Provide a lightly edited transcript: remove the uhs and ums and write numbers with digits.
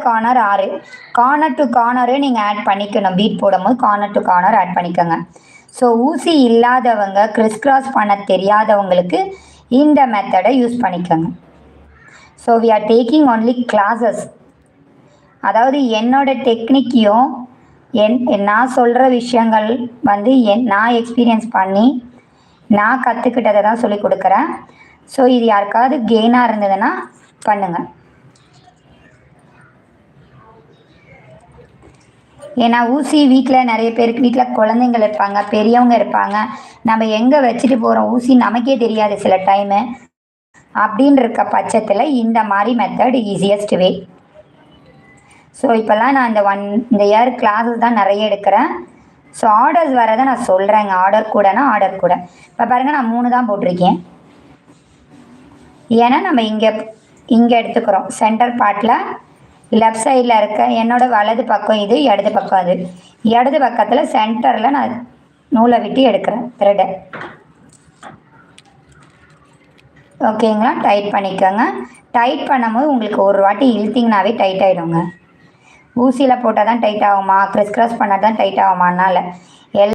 Corner 6. Corner to corner நீங்கள் add பண்ணிக்கணும். Beat போடும்போது கார்னர் டு கார்னர் ஆட் பண்ணிக்கோங்க. ஸோ ஊசி இல்லாதவங்க, கிறிஸ் கிராஸ் பண்ண தெரியாதவங்களுக்கு இந்த மெத்தடை யூஸ் பண்ணிக்கோங்க. So we are taking only classes. அதாவது என்னோட டெக்னிக்கையும் நான் சொல்கிற விஷயங்கள் வந்து நான் எக்ஸ்பீரியன்ஸ் பண்ணி நான் கற்றுக்கிட்டதை தான் சொல்லி கொடுக்குறேன். ஸோ இது யாருக்காவது கெயினாக இருந்ததுன்னா பண்ணுங்கள். ஏன்னா ஊசி வீட்டில் நிறைய பேருக்கு வீட்டில் குழந்தைங்கள் இருப்பாங்க, பெரியவங்க இருப்பாங்க. நம்ம எங்கே வச்சுட்டு போகிறோம் ஊசி நமக்கே தெரியாது சில டைமு. அப்படின்னு இருக்க பட்சத்தில் இந்த மாதிரி மெத்தட் ஈஸியஸ்ட் வே. ஸோ இப்போல்லாம் நான் இந்த இயர் கிளாஸஸ் தான் நிறைய எடுக்கிறேன். ஸோ ஆர்டர்ஸ் வரதை நான் சொல்கிறேங்க. ஆர்டர் கூடனா ஆர்டர் கூட. இப்போ பாருங்கள், நான் 3 தான் போட்டிருக்கேன். ஏன்னா நம்ம இங்கே எடுத்துக்கிறோம். சென்டர் பார்ட்டில் லெஃப்ட் சைடில் இருக்க என்னோடய வலது பக்கம் இது, இடது பக்கம் அது. இடது பக்கத்தில் சென்டரில் நான் நூலை விட்டு எடுக்கிறேன் த்ரெட்டை. ஓகேங்களா? டைட் பண்ணிக்கோங்க. டைட் பண்ணும்போது உங்களுக்கு ஒரு வாட்டி இழுத்திங்கனாவே டைட் ஆகிடுங்க. ஊசியில் போட்டால் தான் டைட் ஆகுமா, கிறிஸ் கிராஸ் பண்ணால் தான் டைட் ஆகுமானால